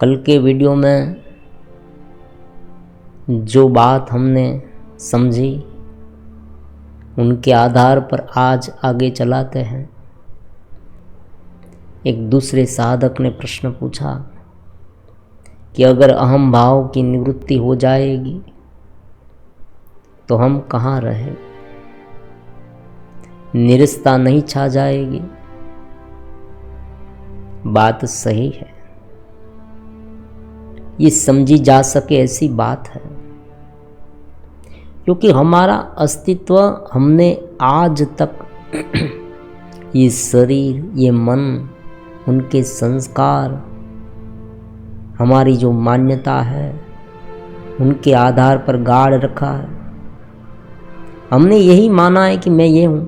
कल के वीडियो में जो बात हमने समझी उनके आधार पर आज आगे चलाते हैं। एक दूसरे साधक ने प्रश्न पूछा कि अगर अहम भाव की निवृत्ति हो जाएगी तो हम कहाँ रहे, निरस्ता नहीं छा जाएगी? बात सही है, ये समझी जा सके ऐसी बात है, क्योंकि हमारा अस्तित्व हमने आज तक ये शरीर, ये मन, उनके संस्कार, हमारी जो मान्यता है उनके आधार पर गाड़ रखा है। हमने यही माना है कि मैं ये हूँ।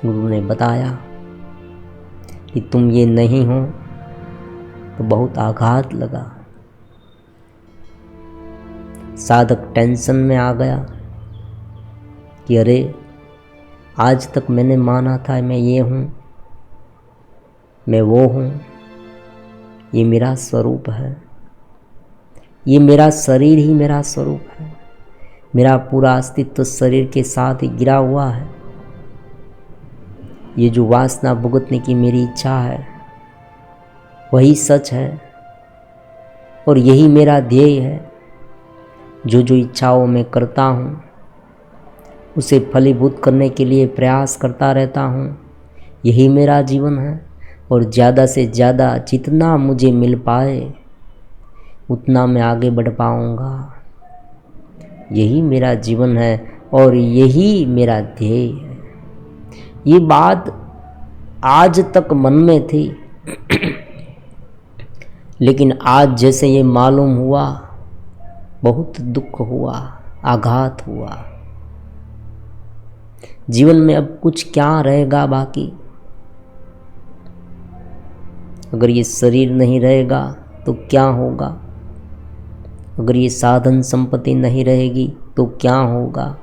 गुरु ने बताया कि तुम ये नहीं हो तो बहुत आघात लगा। साधक टेंशन में आ गया कि अरे आज तक मैंने माना था मैं ये हूँ, मैं वो हूँ, ये मेरा स्वरूप है, ये मेरा शरीर ही मेरा स्वरूप है, मेरा पूरा अस्तित्व शरीर के साथ ही गिरा हुआ है। ये जो वासना भुगतने की मेरी इच्छा है वही सच है और यही मेरा ध्येय है। जो जो इच्छाओं में करता हूँ उसे फलीभूत करने के लिए प्रयास करता रहता हूँ, यही मेरा जीवन है। और ज़्यादा से ज़्यादा जितना मुझे मिल पाए उतना मैं आगे बढ़ पाऊँगा, यही मेरा जीवन है और यही मेरा ध्येय है। ये बात आज तक मन में थी लेकिन आज जैसे ये मालूम हुआ बहुत दुख हुआ, आघात हुआ। जीवन में अब कुछ क्या रहेगा बाकी? अगर ये शरीर नहीं रहेगा तो क्या होगा? अगर ये साधन संपत्ति नहीं रहेगी तो क्या होगा?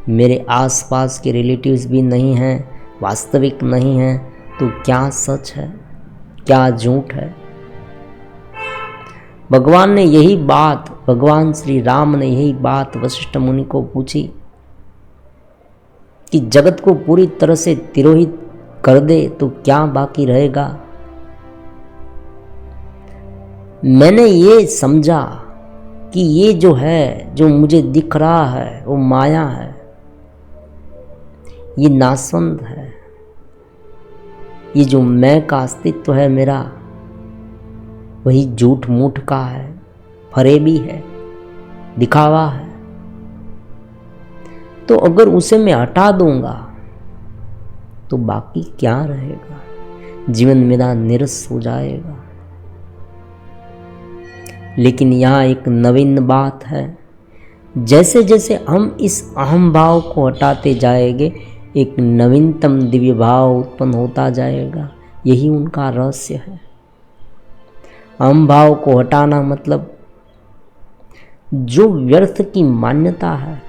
मेरे आसपास के रिलेटिव्स भी नहीं हैं, वास्तविक नहीं हैं, तो क्या सच है, क्या झूठ है? भगवान ने यही बात, भगवान श्री राम ने यही बात वशिष्ठ मुनि को पूछी कि जगत को पूरी तरह से तिरोहित कर दे तो क्या बाकी रहेगा? मैंने ये समझा कि ये जो है, जो मुझे दिख रहा है वो माया है, ये नासवंत है। ये जो मैं का अस्तित्व है मेरा, वही झूठ मूठ का है, फरेबी है, दिखावा है। तो अगर उसे मैं हटा दूंगा तो बाकी क्या रहेगा? जीवन मेरा निरस हो जाएगा। लेकिन यहाँ एक नवीन बात है, जैसे जैसे हम इस अहम भाव को हटाते जाएंगे एक नवीनतम दिव्य भाव उत्पन्न होता जाएगा। यही उनका रहस्य है। अहम भाव को हटाना मतलब जो व्यर्थ की मान्यता है,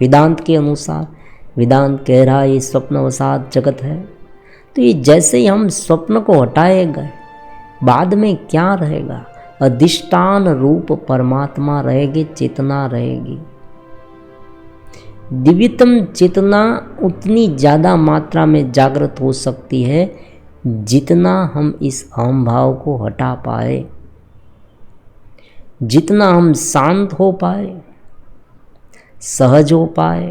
वेदांत के अनुसार, वेदांत कह रहा है ये स्वप्नवसात जगत है, तो ये जैसे ही हम स्वप्न को हटाएंगे बाद में क्या रहेगा? अधिष्ठान रूप परमात्मा रहेगी, चेतना रहेगी। दिव्यतम चेतना उतनी ज़्यादा मात्रा में जागृत हो सकती है जितना हम इस अहम भाव को हटा पाए, जितना हम शांत हो पाए, सहज हो पाए,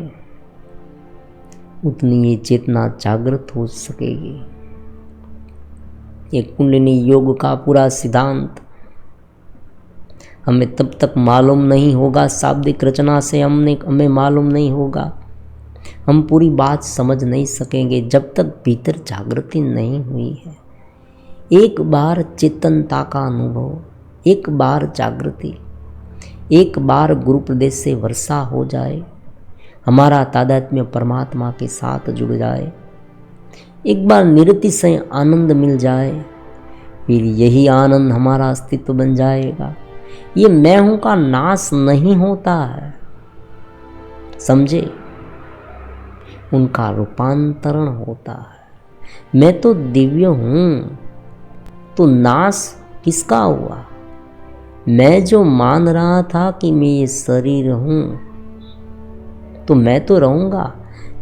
उतनी ये चेतना जागृत हो सकेगी। ये कुंडलिनी योग का पूरा सिद्धांत हमें तब तक मालूम नहीं होगा, शाब्दिक रचना से हमें मालूम नहीं होगा, हम पूरी बात समझ नहीं सकेंगे जब तक भीतर जागृति नहीं हुई है। एक बार चेतनता का अनुभव, एक बार जागृति, एक बार गुरु प्रदेश से वर्षा हो जाए, हमारा तादात्म्य परमात्मा के साथ जुड़ जाए, एक बार निरतिशय आनंद मिल जाए, फिर यही आनंद हमारा अस्तित्व बन जाएगा। ये मैं हूं का नाश नहीं होता है, समझे? उनका रूपांतरण होता है। मैं तो दिव्य हूँ, तो नाश किसका हुआ? मैं जो मान रहा था कि मैं ये शरीर हूँ, तो मैं तो रहूँगा,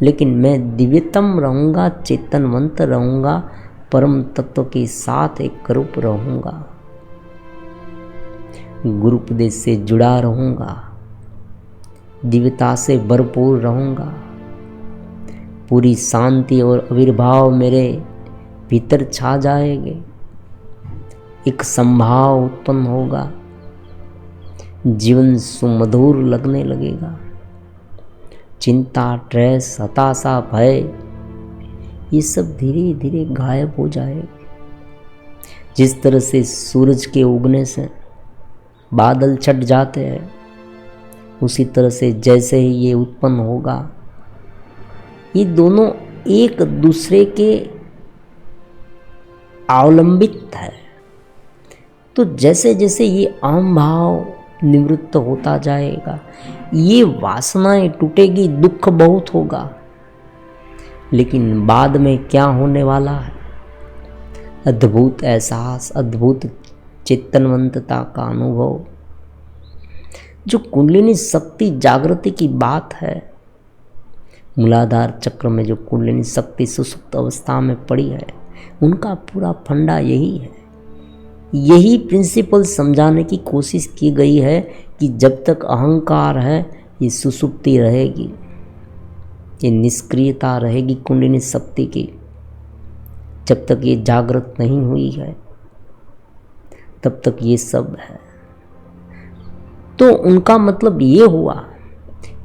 लेकिन मैं दिव्यतम रहूँगा, चेतनवंत रहूँगा, परम तत्व के साथ एक रूप रहूँगा, गुरु उपदेश से जुड़ा रहूँगा, दिव्यता से भरपूर रहूँगा, पूरी शांति और आविर्भाव मेरे भीतर छा जाएंगे, एक संभाव उत्पन्न होगा, जीवन सुमधुर लगने लगेगा, चिंता, स्ट्रेस, हताशा, भय ये सब धीरे धीरे गायब हो जाएगा। जिस तरह से सूरज के उगने से बादल छट जाते हैं, उसी तरह से जैसे ही ये उत्पन्न होगा, ये दोनों एक दूसरे के अवलंबित है। तो जैसे जैसे ये अहम भाव निवृत्त होता जाएगा, ये वासनाएं टूटेगी, दुख बहुत होगा, लेकिन बाद में क्या होने वाला है? अद्भुत एहसास, अद्भुत चेतनवंतता का अनुभव। जो कुंडलिनी शक्ति जागृति की बात है, मूलाधार चक्र में जो कुंडलिनी शक्ति सुसुप्त अवस्था में पड़ी है, उनका पूरा फंडा यही है। यही प्रिंसिपल समझाने की कोशिश की गई है कि जब तक अहंकार है, ये सुसुप्ति रहेगी, ये निष्क्रियता रहेगी कुंडलिनी शक्ति की। जब तक ये जागृत नहीं हुई है, तब तक ये सब है। तो उनका मतलब ये हुआ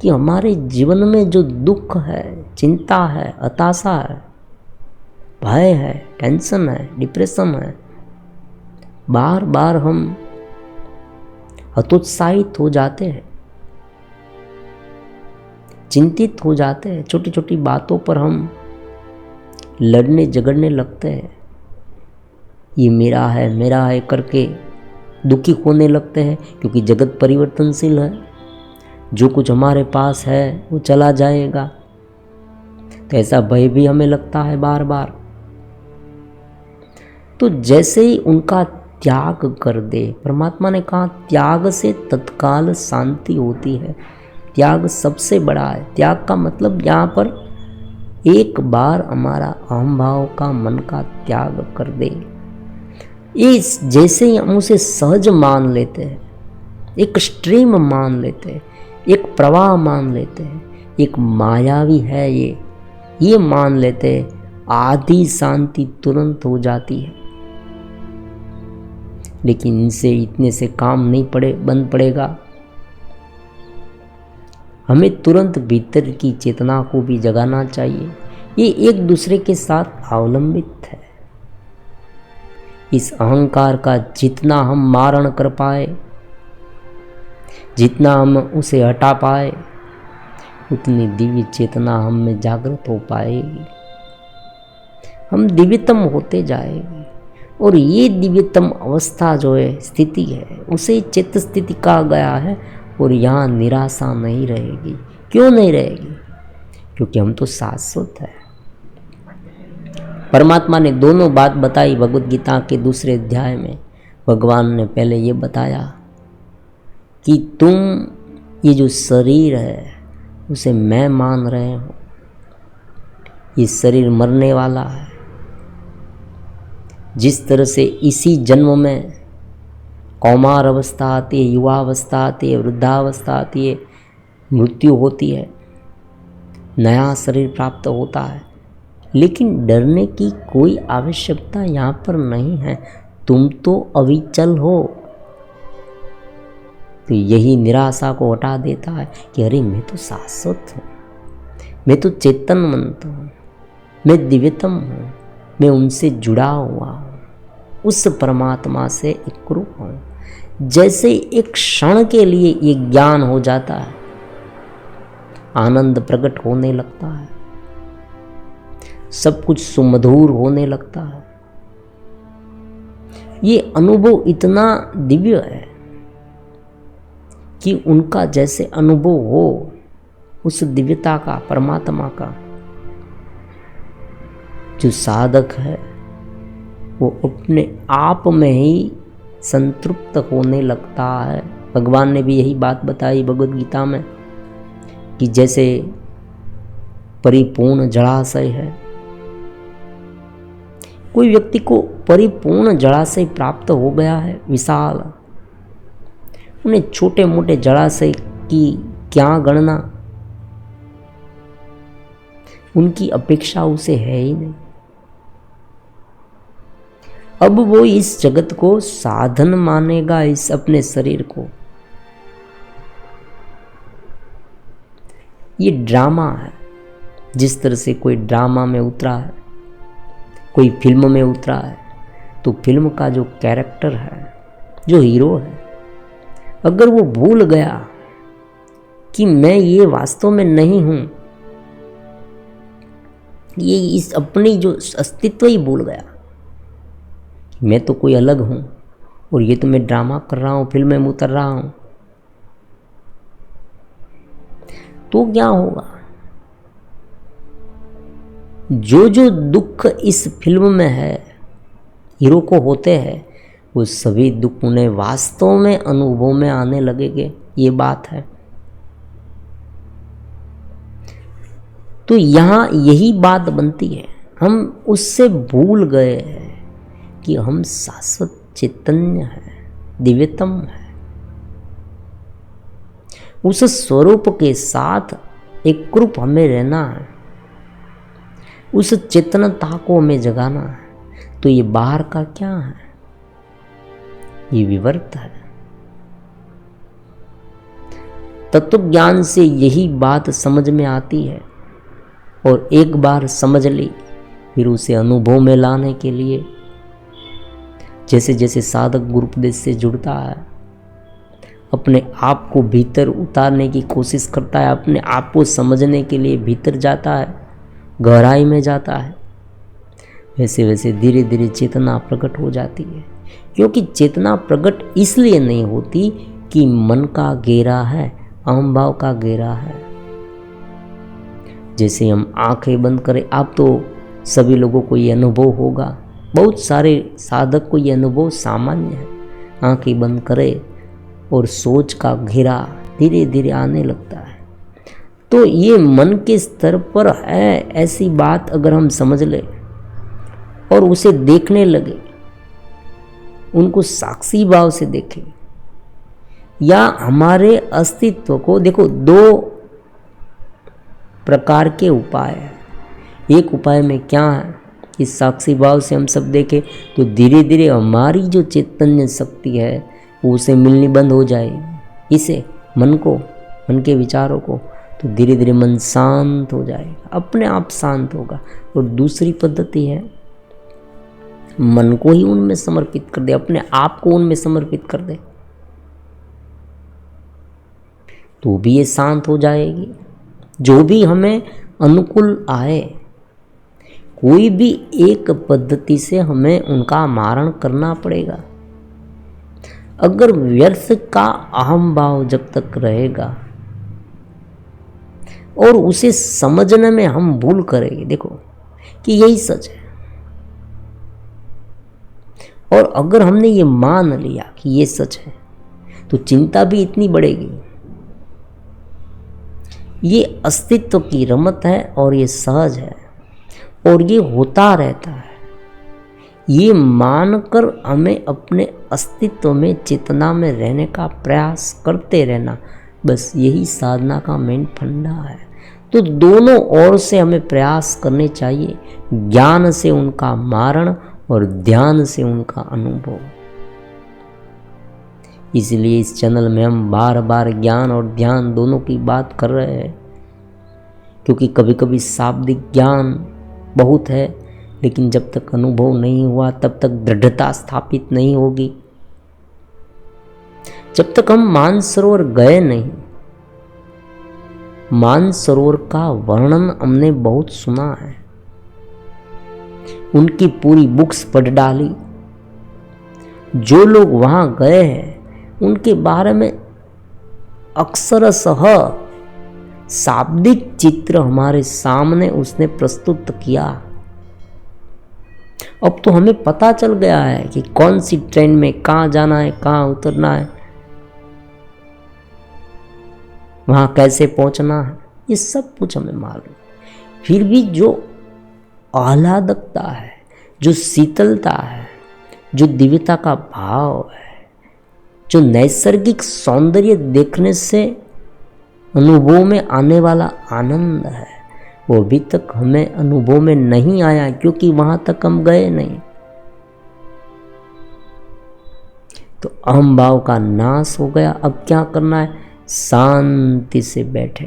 कि हमारे जीवन में जो दुख है, चिंता है, हताशा है, भय है, टेंशन है, डिप्रेशन है, बार बार हम हतोत्साहित हो जाते हैं, चिंतित हो जाते हैं, छोटी छोटी बातों पर हम लड़ने झगड़ने लगते हैं, ये मेरा है करके दुखी होने लगते हैं, क्योंकि जगत परिवर्तनशील है, जो कुछ हमारे पास है वो चला जाएगा। तो ऐसा भय भी हमें लगता है बार बार। तो जैसे ही उनका त्याग कर दे, परमात्मा ने कहा त्याग से तत्काल शांति होती है। त्याग सबसे बड़ा है। त्याग का मतलब यहाँ पर एक बार हमारा अहम भाव का, मन का त्याग कर दे। इस जैसे ही हम उसे सहज मान लेते हैं, एक स्ट्रीम मान लेते हैं, एक प्रवाह मान लेते हैं, एक मायावी है ये मान लेते हैं, आधी शांति तुरंत हो जाती है। लेकिन इनसे इतने से काम नहीं बन पड़ेगा। हमें तुरंत भीतर की चेतना को भी जगाना चाहिए। ये एक दूसरे के साथ अवलंबित है। इस अहंकार का जितना हम मारण कर पाए, जितना हम उसे हटा पाए, उतनी दिव्य चेतना हम में जागृत हो पाएगी। हम दिव्यतम होते जाएंगे। और ये दिव्यतम अवस्था जो है, स्थिति है, उसे चित्त स्थिति कहा गया है। और यहाँ निराशा नहीं रहेगी। क्यों नहीं रहेगी? क्योंकि हम तो शाश्वत है। परमात्मा ने दोनों बात बताई भगवद गीता के दूसरे अध्याय में। भगवान ने पहले ये बताया कि तुम ये जो शरीर है उसे मैं मान रहे हो। ये शरीर मरने वाला है। जिस तरह से इसी जन्म में कौमार अवस्था आती है, युवा अवस्था आती है, वृद्धावस्था आती है, मृत्यु होती है, नया शरीर प्राप्त होता है। लेकिन डरने की कोई आवश्यकता यहाँ पर नहीं है। तुम तो अविचल हो। तो यही निराशा को हटा देता है कि अरे मैं तो शाश्वत हूँ, मैं तो चेतनवंत हूँ, मैं दिव्यतम हूँ, मैं उनसे जुड़ा हुआ हूँ, उस परमात्मा से एकरूप हूँ। जैसे एक क्षण के लिए ये ज्ञान हो जाता है, आनंद प्रकट होने लगता है, सब कुछ सुमधुर होने लगता है। ये अनुभव इतना दिव्य है कि उनका जैसे अनुभव हो, उस दिव्यता का, परमात्मा का, जो साधक है वो अपने आप में ही संतृप्त होने लगता है। भगवान ने भी यही बात बताई भगवद गीता में कि जैसे परिपूर्ण जलाशय है, कोई व्यक्ति को परिपूर्ण जलाशय प्राप्त हो गया है विशाल, उन्हें छोटे मोटे जलाशय की क्या गणना, उनकी अपेक्षा उसे है ही नहीं। अब वो इस जगत को साधन मानेगा, इस अपने शरीर को। ये ड्रामा है। जिस तरह से कोई ड्रामा में उतरा है, कोई फिल्म में उतरा है, तो फिल्म का जो कैरेक्टर है, जो हीरो है, अगर वो भूल गया कि मैं ये वास्तव में नहीं हूं, ये इस अपनी जो अस्तित्व ही भूल गया, मैं तो कोई अलग हूं और ये तो मैं ड्रामा कर रहा हूं, फिल्म में उतर रहा हूं, तो क्या होगा? जो जो दुख इस फिल्म में है, हीरो को होते हैं, वो सभी दुख उन्हें वास्तव में अनुभव में आने लगेंगे। ये बात है। तो यहाँ यही बात बनती है, हम उससे भूल गए हैं कि हम शाश्वत चैतन्य हैं, दिव्यतम है। उस स्वरूप के साथ एक रूप हमें रहना है, उस चेतनता को हमें जगाना है। तो ये बाहर का क्या है? ये विवर्त है। तत्व ज्ञान से यही बात समझ में आती है, और एक बार समझ ली फिर उसे अनुभव में लाने के लिए जैसे जैसे साधक गुरुपदेश से जुड़ता है, अपने आप को भीतर उतारने की कोशिश करता है, अपने आप को समझने के लिए भीतर जाता है, गहराई में जाता है, वैसे वैसे धीरे धीरे चेतना प्रकट हो जाती है। क्योंकि चेतना प्रकट इसलिए नहीं होती कि मन का घेरा है, अहम भाव का घेरा है। जैसे हम आंखें बंद करें, आप तो सभी लोगों को ये अनुभव होगा, बहुत सारे साधक को ये अनुभव सामान्य है। आंखें बंद करें और सोच का घेरा धीरे धीरे आने लगता है। तो ये मन के स्तर पर है, ऐसी बात अगर हम समझ ले और उसे देखने लगे, उनको साक्षी भाव से देखें, या हमारे अस्तित्व को देखो। दो प्रकार के उपाय है। एक उपाय में क्या है, इस साक्षी भाव से हम सब देखें तो धीरे धीरे हमारी जो चैतन्य शक्ति है वो उसे मिलनी बंद हो जाएगी, इसे मन को, मन के विचारों को, तो धीरे धीरे मन शांत हो जाएगा, अपने आप शांत होगा। और दूसरी पद्धति है, मन को ही उनमें समर्पित कर दे, अपने आप को उनमें समर्पित कर दे, तो भी ये शांत हो जाएगी। जो भी हमें अनुकूल आए, कोई भी एक पद्धति से हमें उनका मारण करना पड़ेगा। अगर व्यर्थ का अहम भाव जब तक रहेगा और उसे समझने में हम भूल करेंगे, देखो कि यही सच है, और अगर हमने ये मान लिया कि ये सच है, तो चिंता भी इतनी बढ़ेगी। ये अस्तित्व की रमत है और ये सहज है और ये होता रहता है। ये मानकर हमें अपने अस्तित्व में, चेतना में रहने का प्रयास करते रहना, बस यही साधना का मेन फंडा है। तो दोनों ओर से हमें प्रयास करने चाहिए, ज्ञान से उनका मारण और ध्यान से उनका अनुभव। इसलिए इस चैनल में हम बार बार ज्ञान और ध्यान दोनों की बात कर रहे हैं, क्योंकि कभी कभी शाब्दिक ज्ञान बहुत है, लेकिन जब तक अनुभव नहीं हुआ तब तक दृढ़ता स्थापित नहीं होगी। जब तक हम मानसरोवर गए नहीं, मानसरोवर का वर्णन हमने बहुत सुना है, उनकी पूरी बुक्स पढ़ डाली, जो लोग वहां गए हैं उनके बारे में अक्षरशः शाब्दिक चित्र हमारे सामने उसने प्रस्तुत किया। अब तो हमें पता चल गया है कि कौन सी ट्रेन में कहाँ जाना है, कहाँ उतरना है, वहां कैसे पहुंचना है, ये सब कुछ हमें मालूम। फिर भी जो आह्लादकता है, जो शीतलता है, जो दिव्यता का भाव है, जो नैसर्गिक सौंदर्य देखने से अनुभव में आने वाला आनंद है, वो अभी तक हमें अनुभव में नहीं आया, क्योंकि वहां तक हम गए नहीं। तो अहम भाव का नाश हो गया। अब क्या करना है? शांति से बैठे,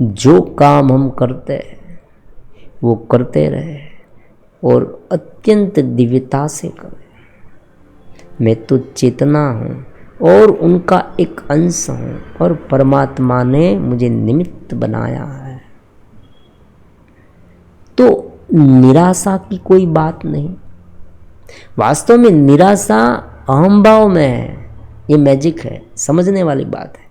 जो काम हम करते हैं वो करते रहे और अत्यंत दिव्यता से करें। मैं तो चेतना हूँ और उनका एक अंश हूँ, और परमात्मा ने मुझे निमित्त बनाया है। तो निराशा की कोई बात नहीं। वास्तव में निराशा अहम भाव में है, ये मैजिक है, समझने वाली बात है।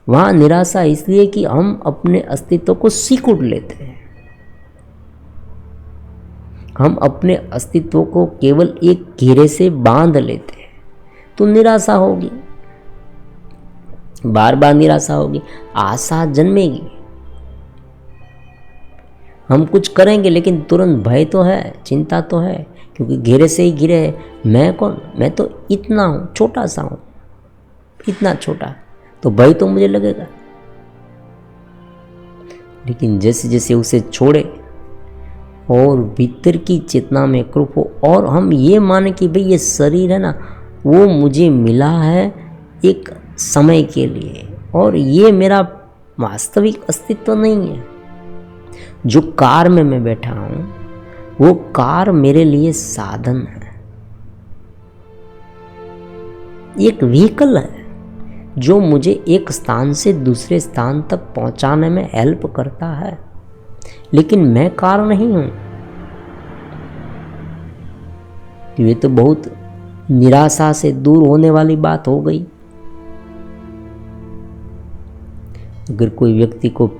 वहाँ निराशा इसलिए कि हम अपने अस्तित्व को सिकुड़ लेते हैं, हम अपने अस्तित्व को केवल एक घेरे से बांध लेते हैं, तो निराशा होगी, बार बार निराशा होगी, आशा जन्मेगी। हम कुछ करेंगे लेकिन तुरंत भय तो है, चिंता तो है, क्योंकि घेरे से ही घिरे है। मैं कौन? मैं तो इतना हूँ, छोटा सा हूँ, इतना छोटा, तो भय तो मुझे लगेगा। लेकिन जैसे जैसे उसे छोड़े और भीतर की चेतना में कृप हो, और हम ये माने कि भाई ये शरीर है ना, वो मुझे मिला है एक समय के लिए, और ये मेरा वास्तविक अस्तित्व नहीं है। जो कार में मैं बैठा हूँ वो कार मेरे लिए साधन है, एक व्हीकल है जो मुझे एक स्थान से दूसरे स्थान तक पहुंचाने में हेल्प करता है, लेकिन मैं कार नहीं हूं। ये तो बहुत निराशा से दूर होने वाली बात हो गई। अगर कोई व्यक्ति को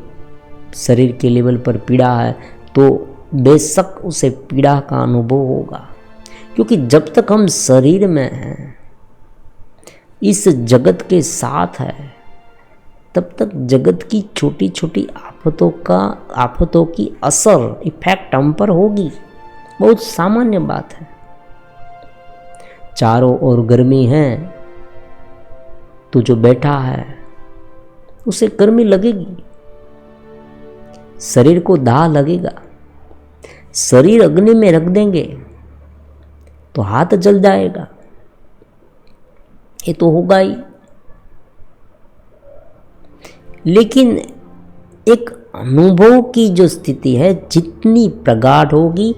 शरीर के लेवल पर पीड़ा है तो बेशक उसे पीड़ा का अनुभव होगा, क्योंकि जब तक हम शरीर में हैं, इस जगत के साथ है, तब तक जगत की छोटी छोटी आफतों की असर, इफेक्ट हम पर होगी। बहुत सामान्य बात है। चारों ओर गर्मी है तो जो बैठा है उसे गर्मी लगेगी, शरीर को दाह लगेगा। शरीर अग्नि में रख देंगे तो हाथ जल जाएगा, ये तो होगा ही। लेकिन एक अनुभव की जो स्थिति है, जितनी प्रगाढ़ होगी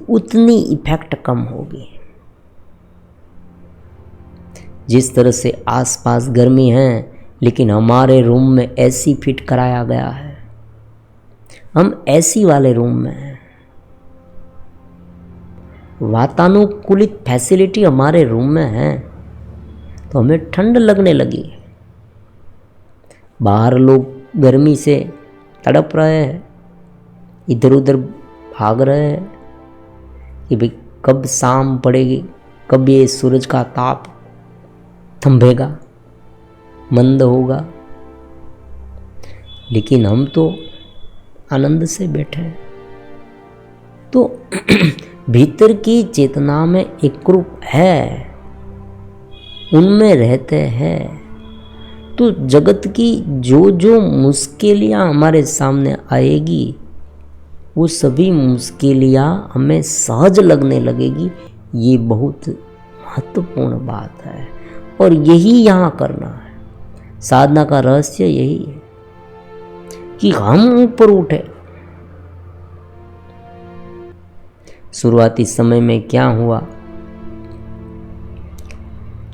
उतनी इफेक्ट कम होगी। जिस तरह से आसपास गर्मी है, लेकिन हमारे रूम में एसी फिट कराया गया है, हम एसी वाले रूम में हैं, वातानुकूलित फैसिलिटी हमारे रूम में है, तो हमें ठंड लगने लगी। बाहर लोग गर्मी से तड़प रहे हैं, इधर उधर भाग रहे हैं कि भाई कब शाम पड़ेगी, कब ये सूरज का ताप थंभेगा, मंद होगा। लेकिन हम तो आनंद से बैठे हैं। तो भीतर की चेतना में एक रूप है, उनमें रहते हैं। तो जगत की जो जो मुश्किलियाँ हमारे सामने आएगी, वो सभी मुश्किलियाँ हमें सहज लगने लगेगी। ये बहुत महत्वपूर्ण बात है, और यही यहाँ करना है। साधना का रहस्य यही है कि हम ऊपर उठे। शुरुआती समय में क्या हुआ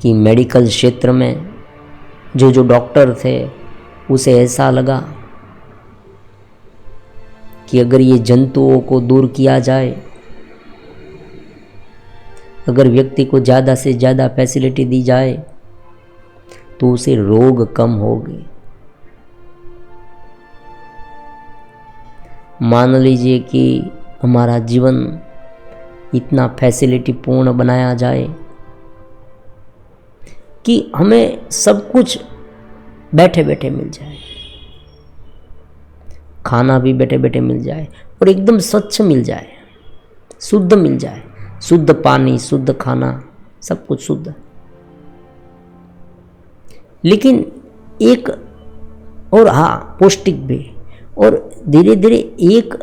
कि मेडिकल क्षेत्र में जो डॉक्टर थे, उसे ऐसा लगा कि अगर ये जंतुओं को दूर किया जाए, अगर व्यक्ति को ज़्यादा से ज़्यादा फैसिलिटी दी जाए, तो उसे रोग कम होंगे। मान लीजिए कि हमारा जीवन इतना फैसिलिटी पूर्ण बनाया जाए कि हमें सब कुछ बैठे बैठे मिल जाए, खाना भी बैठे बैठे मिल जाए और एकदम स्वच्छ मिल जाए, शुद्ध मिल जाए, शुद्ध पानी, शुद्ध खाना, सब कुछ शुद्ध। लेकिन एक और हाँ, पौष्टिक भी। और धीरे धीरे एक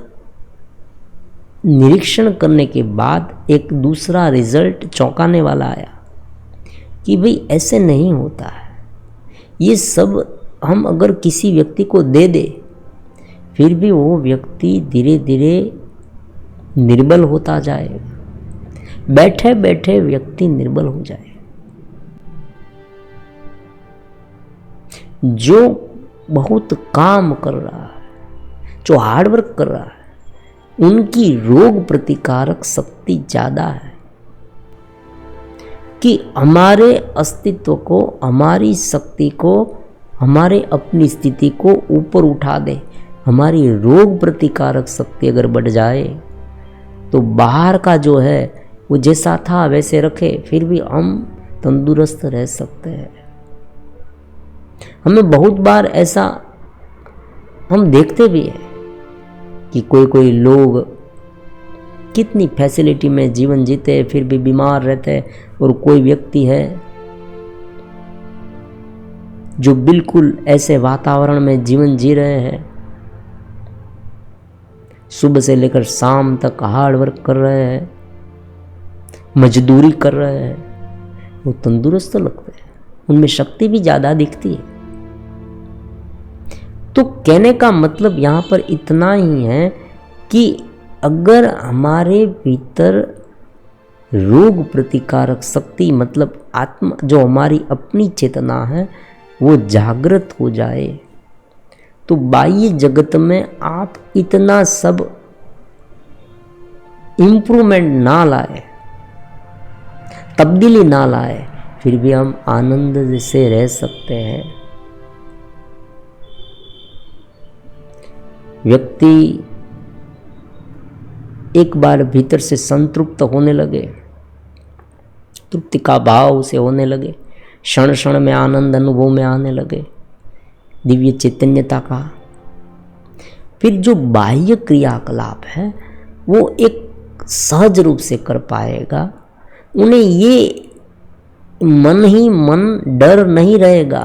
निरीक्षण करने के बाद एक दूसरा रिजल्ट चौंकाने वाला आया कि भाई ऐसे नहीं होता है। ये सब हम अगर किसी व्यक्ति को दे दे फिर भी वो व्यक्ति धीरे धीरे निर्बल होता जाएगा, बैठे बैठे व्यक्ति निर्बल हो जाए। जो बहुत काम कर रहा है, जो हार्डवर्क कर रहा है, उनकी रोग प्रतिकारक शक्ति ज़्यादा है कि हमारे अस्तित्व को, हमारी शक्ति को, हमारे अपनी स्थिति को ऊपर उठा दे। हमारी रोग प्रतिकारक शक्ति अगर बढ़ जाए तो बाहर का जो है वो जैसा था वैसे रखे, फिर भी हम तंदुरुस्त रह सकते हैं। हमें बहुत बार ऐसा हम देखते भी हैं कि कोई कोई लोग कितनी फैसिलिटी में जीवन जीते फिर भी बीमार रहते हैं, और कोई व्यक्ति है जो बिल्कुल ऐसे वातावरण में जीवन जी रहे हैं, सुबह से लेकर शाम तक हार्ड वर्क कर रहे हैं, मजदूरी कर रहे हैं, वो तंदुरुस्त लगते हैं, उनमें शक्ति भी ज़्यादा दिखती है। तो कहने का मतलब यहाँ पर इतना ही है कि अगर हमारे भीतर रोग प्रतिकारक शक्ति मतलब आत्मा, जो हमारी अपनी चेतना है, वो जागृत हो जाए तो बाह्य जगत में आप इतना सब इम्प्रूवमेंट ना लाए, तब्दीली ना लाए, फिर भी हम आनंद से रह सकते हैं। व्यक्ति एक बार भीतर से संतृप्त होने लगे, तृप्ति का भाव उसे होने लगे, क्षण क्षण में आनंद अनुभव में आने लगे, दिव्य चैतन्यता का, फिर जो बाह्य क्रियाकलाप है वो एक सहज रूप से कर पाएगा। उन्हें ये मन ही मन डर नहीं रहेगा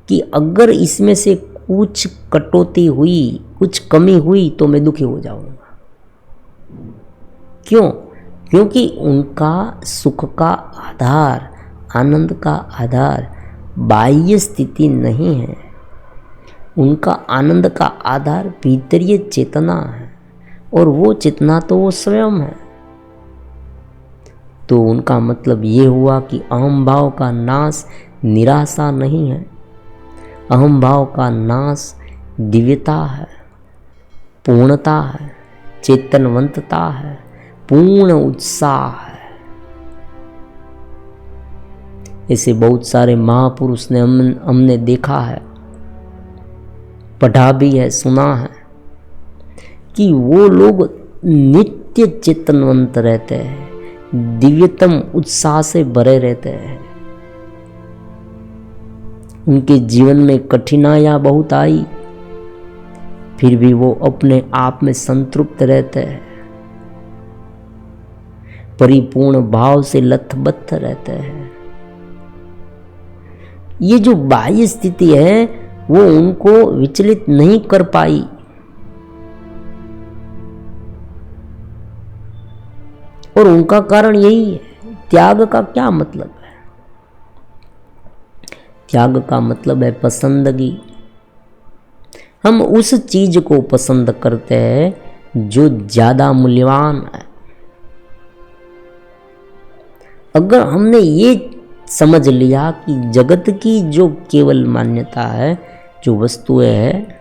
कि अगर इसमें से कुछ कटौती हुई, कुछ कमी हुई तो मैं दुखी हो जाऊंगा। क्यों? क्योंकि उनका सुख का आधार, आनंद का आधार बाह्य स्थिति नहीं है, उनका आनंद का आधार भीतरीय चेतना है, और वो चेतना तो वो स्वयं है। तो उनका मतलब ये हुआ कि अहम भाव का नाश निराशा नहीं है, अहम भाव का नाश दिव्यता है, पूर्णता है, चेतनवंतता है, पूर्ण उत्साह है। ऐसे बहुत सारे महापुरुष ने हमने देखा है, पढ़ा भी है, सुना है कि वो लोग नित्य चेतनवंत रहते हैं, दिव्यतम उत्साह से भरे रहते हैं। उनके जीवन में कठिनाइयां बहुत आई, फिर भी वो अपने आप में संतृप्त रहते हैं, परिपूर्ण भाव से लथबथ रहते हैं। ये जो बाह्य स्थिति है वो उनको विचलित नहीं कर पाई। और उनका कारण यही है। त्याग का क्या मतलब है? त्याग का मतलब है पसंदगी। हम उस चीज को पसंद करते हैं जो ज्यादा मूल्यवान है। अगर हमने ये समझ लिया कि जगत की जो केवल मान्यता है, जो वस्तुएं हैं,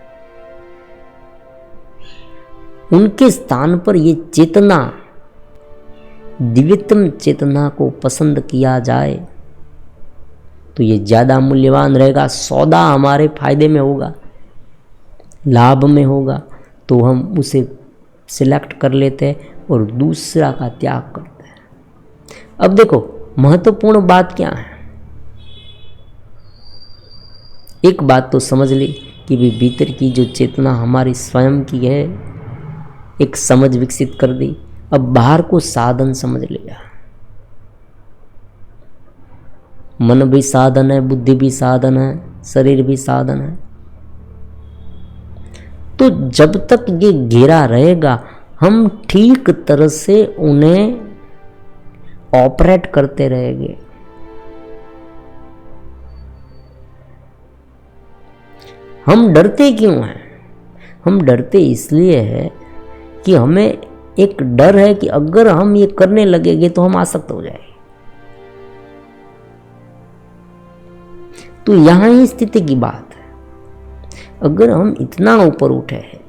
उनके स्थान पर ये चेतना, दिव्यतम चेतना को पसंद किया जाए तो ये ज़्यादा मूल्यवान रहेगा। सौदा हमारे फायदे में होगा, लाभ में होगा, तो हम उसे सिलेक्ट कर लेते हैं और दूसरा का त्याग करते हैं। अब देखो महत्वपूर्ण बात क्या है, एक बात तो समझ ली कि भी भीतर की जो चेतना हमारी स्वयं की है, एक समझ विकसित कर दी। अब बाहर को साधन समझ लिया, मन भी साधन है, बुद्धि भी साधन है, शरीर भी साधन है। तो जब तक ये घेरा रहेगा हम ठीक तरह से उन्हें ऑपरेट करते रहेंगे। हम डरते क्यों हैं? हम डरते इसलिए है कि हमें एक डर है कि अगर हम ये करने लगेंगे तो हम आसक्त हो जाएंगे। तो यहां ही स्थिति की बात है। अगर हम इतना ऊपर उठे हैं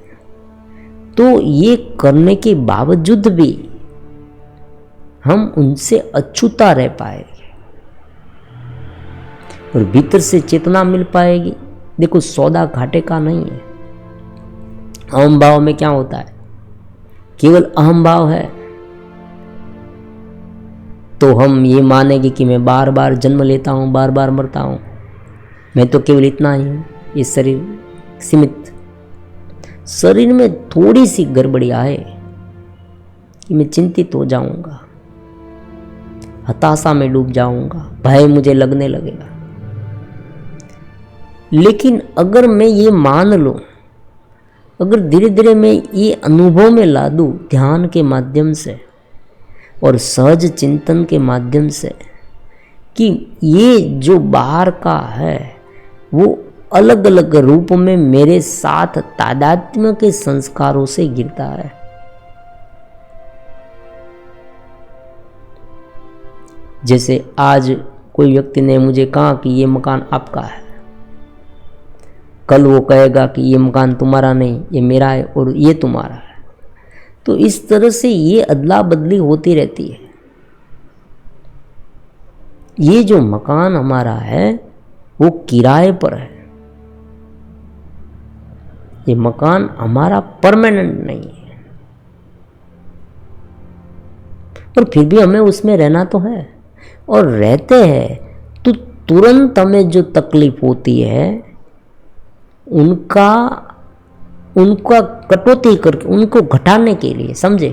तो ये करने के बावजूद भी हम उनसे अछूता रह पाएंगे और भीतर से चेतना मिल पाएगी। देखो सौदा घाटे का नहीं है। अहम भाव में क्या होता है, केवल अहम भाव है तो हम ये मानेंगे कि मैं बार बार जन्म लेता हूं, बार बार मरता हूं, मैं तो केवल इतना ही हूं, ये शरीर सीमित। शरीर में थोड़ी सी गड़बड़ी आए कि मैं चिंतित हो जाऊंगा, हताशा में डूब जाऊंगा, भय मुझे लगने लगेगा। लेकिन अगर मैं ये मान लूं, अगर धीरे धीरे मैं ये अनुभव में ला दूं ध्यान के माध्यम से और सहज चिंतन के माध्यम से कि ये जो बाहर का है वो अलग अलग रूप में मेरे साथ तादात्म्य के संस्कारों से गिरता है। जैसे आज कोई व्यक्ति ने मुझे कहा कि ये मकान आपका है, कल वो कहेगा कि ये मकान तुम्हारा नहीं, ये मेरा है और ये तुम्हारा है। तो इस तरह से ये अदला बदली होती रहती है। ये जो मकान हमारा है वो किराए पर है, ये मकान हमारा परमानेंट नहीं है। और फिर भी हमें उसमें रहना तो है, और रहते हैं तो तुरंत हमें जो तकलीफ होती है उनका कटौती करके, उनको घटाने के लिए, समझे,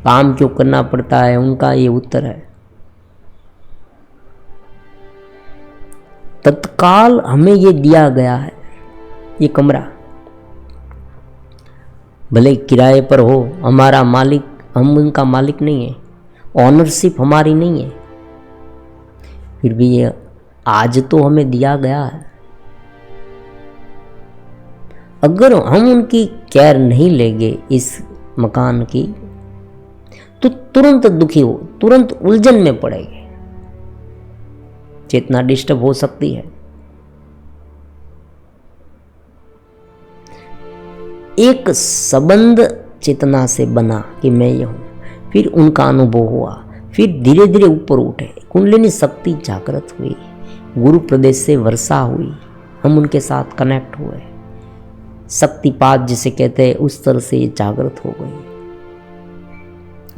काम क्यों करना पड़ता है, उनका ये उत्तर है। तत्काल हमें ये दिया गया है, ये कमरा भले किराए पर हो, हमारा मालिक, हम उनका मालिक नहीं है, ऑनरशिप हमारी नहीं है, फिर भी ये आज तो हमें दिया गया है। अगर हम उनकी केयर नहीं लेंगे इस मकान की तो तुरंत दुखी हो, तुरंत उलझन में पड़ेंगे, चेतना डिस्टर्ब हो सकती है। एक संबंध चेतना से बना कि मैं ये हूं, फिर उनका अनुभव हुआ, फिर धीरे धीरे ऊपर उठे, कुंडलिनी शक्ति जागृत हुई, गुरु प्रदेश से वर्षा हुई, हम उनके साथ कनेक्ट हुए, शक्तिपात जिसे कहते हैं उस तरह से ये जागृत हो गई।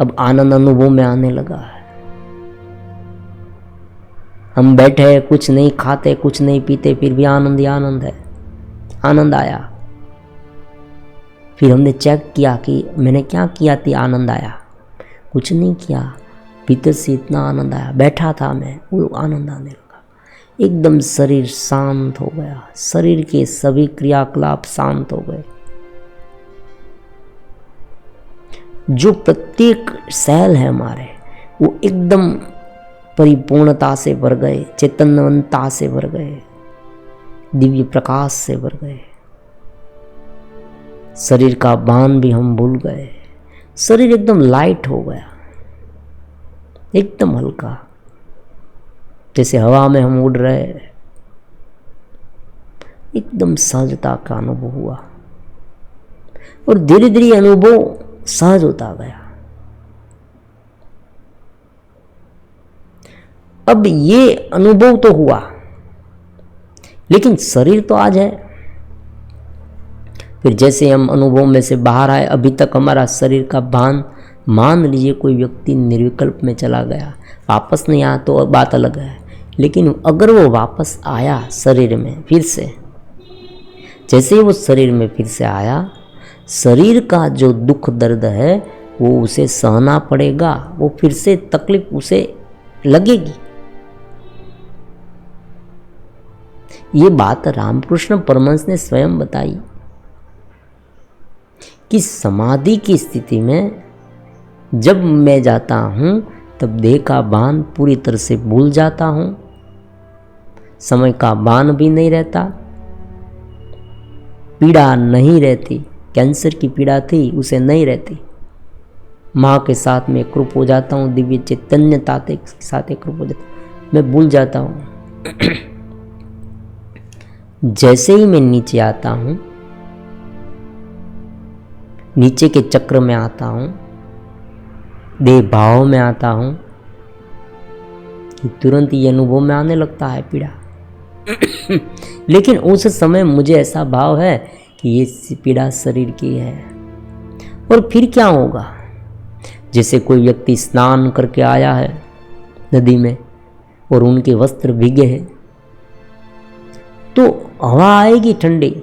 अब आनंद अनुभव में आने लगा है। हम बैठे, कुछ नहीं खाते, कुछ नहीं पीते, फिर भी आनंद ही आनंद है, आनंद आया। फिर हमने चेक किया कि मैंने क्या किया थी, आनंद आया, कुछ नहीं किया, भीतर से इतना आनंद आया, बैठा था मैं, वो आनंद आने लगा, एकदम शरीर शांत हो गया, शरीर के सभी क्रियाकलाप शांत हो गए। जो प्रत्येक सेल है हमारे वो एकदम परिपूर्णता से भर गए, चैतन्यवंता से भर गए, दिव्य प्रकाश से भर गए। शरीर का भान भी हम भूल गए, शरीर एकदम लाइट हो गया, एकदम हल्का, जैसे हवा में हम उड़ रहे, एकदम सहजता का अनुभव हुआ और धीरे धीरे अनुभव सहज होता गया। अब ये अनुभव तो हुआ, लेकिन शरीर तो आज है। फिर जैसे हम अनुभव में से बाहर आए, अभी तक हमारा शरीर का भान मान लीजिए कोई व्यक्ति निर्विकल्प में चला गया, वापस नहीं आया तो बात अलग है, लेकिन अगर वो वापस आया शरीर में फिर से, जैसे ही वो शरीर में फिर से आया, शरीर का जो दुख दर्द है वो उसे सहना पड़ेगा, वो फिर से तकलीफ उसे लगेगी। ये बात रामकृष्ण परमहंस ने स्वयं बताई कि समाधि की स्थिति में जब मैं जाता हूं तब देह का भान पूरी तरह से भूल जाता हूं, समय का भान भी नहीं रहता, पीड़ा नहीं रहती, कैंसर की पीड़ा थी उसे नहीं रहती, माँ के साथ में एकरूप हो जाता हूँ, दिव्य चैतन्यता के साथ एकरूप हो जाता हूँ, मैं भूल जाता हूँ। जैसे ही मैं नीचे आता हूँ, नीचे के चक्र में आता हूँ, देह भाव में आता हूँ, कि तुरंत ये अनुभव में आने लगता है पीड़ा। लेकिन उस समय मुझे ऐसा भाव है कि ये पीड़ा शरीर की है। और फिर क्या होगा, जैसे कोई व्यक्ति स्नान करके आया है नदी में और उनके वस्त्र भीगे हैं, तो हवा आएगी ठंडी,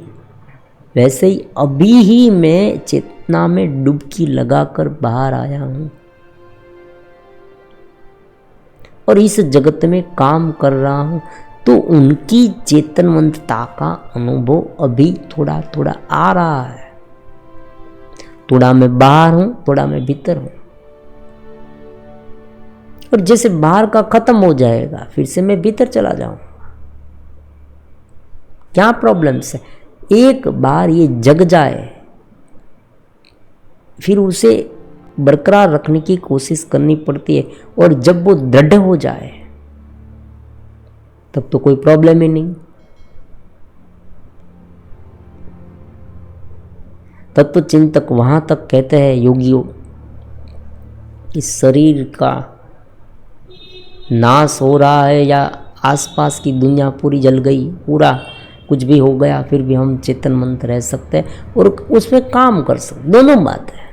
वैसे ही अभी ही मैं चेतना में डुबकी लगाकर बाहर आया हूं और इस जगत में काम कर रहा हूं, तो उनकी चेतनवंतता का अनुभव अभी थोड़ा थोड़ा आ रहा है। थोड़ा मैं बाहर हूं, थोड़ा मैं भीतर हूं, और जैसे बाहर का खत्म हो जाएगा फिर से मैं भीतर चला जाऊंगा। क्या प्रॉब्लम्स है, एक बार ये जग जाए फिर उसे बरकरार रखने की कोशिश करनी पड़ती है, और जब वो दृढ़ हो जाए तब तो कोई प्रॉब्लम ही नहीं। तब तो चिंतक वहां तक कहते हैं योगियों कि शरीर का नाश हो रहा है या आसपास की दुनिया पूरी जल गई, पूरा कुछ भी हो गया, फिर भी हम चेतनमंत रह सकते हैं और उसमें काम कर सकते, दोनों बात है।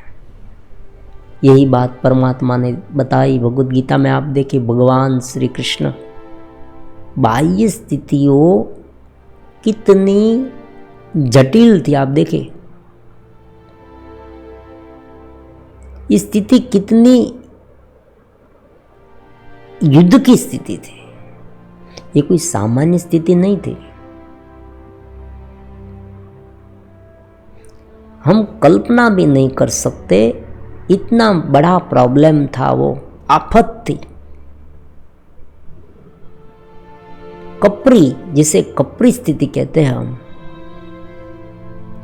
यही बात परमात्मा ने बताई भगवद गीता में। आप देखिए भगवान श्री कृष्ण बाह्य स्थितियों कितनी जटिल थी, आप देखिए स्थिति कितनी युद्ध की स्थिति थी, ये कोई सामान्य स्थिति नहीं थी। हम कल्पना भी नहीं कर सकते, इतना बड़ा प्रॉब्लम था, वो आफत थी। कपरी, जिसे कपरी स्थिति कहते हैं हम,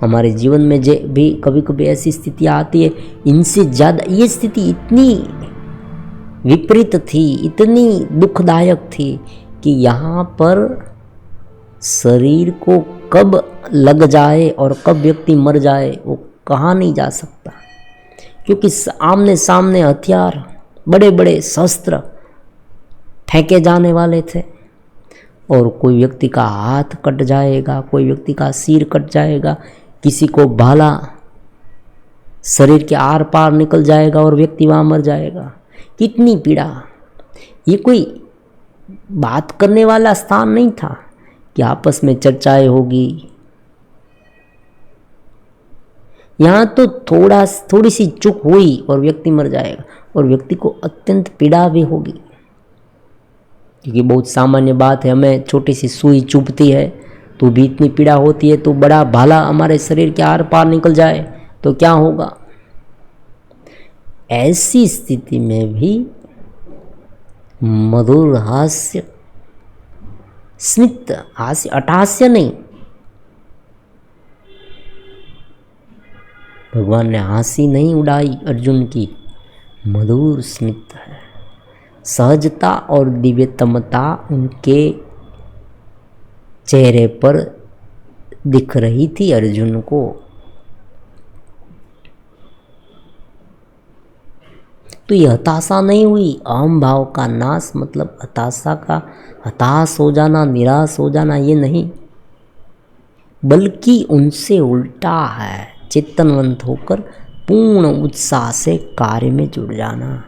हमारे जीवन में भी कभी कभी ऐसी स्थिति आती है, इनसे ज्यादा ये स्थिति इतनी विपरीत थी, इतनी दुखदायक थी कि यहाँ पर शरीर को कब लग जाए और कब व्यक्ति मर जाए वो कहा नहीं जा सकता, क्योंकि आमने सामने हथियार, बड़े बड़े शस्त्र फेंके जाने वाले थे, और कोई व्यक्ति का हाथ कट जाएगा, कोई व्यक्ति का सिर कट जाएगा, किसी को भाला शरीर के आर पार निकल जाएगा और व्यक्ति वहाँ मर जाएगा। कितनी पीड़ा, ये कोई बात करने वाला स्थान नहीं था कि आपस में चर्चाएं होगी। यहाँ तो थोड़ी सी चूक हुई और व्यक्ति मर जाएगा, और व्यक्ति को अत्यंत पीड़ा भी होगी, क्योंकि बहुत सामान्य बात है, हमें छोटी सी सुई चुभती है तो भी इतनी पीड़ा होती है, तो बड़ा भाला हमारे शरीर के आर पार निकल जाए तो क्या होगा। ऐसी स्थिति में भी मधुर हास्य, स्मित हास्य, अटहास्य नहीं, भगवान ने हंसी नहीं उड़ाई अर्जुन की, मधुर स्मित है। सहजता और दिव्यतमता उनके चेहरे पर दिख रही थी अर्जुन को। तो ये हताशा नहीं हुई, अहम भाव का नाश, मतलब हताशा का हताश हो जाना, निराश हो जाना, ये नहीं, बल्कि उनसे उल्टा है, चेतनवंत होकर पूर्ण उत्साह से कार्य में जुट जाना।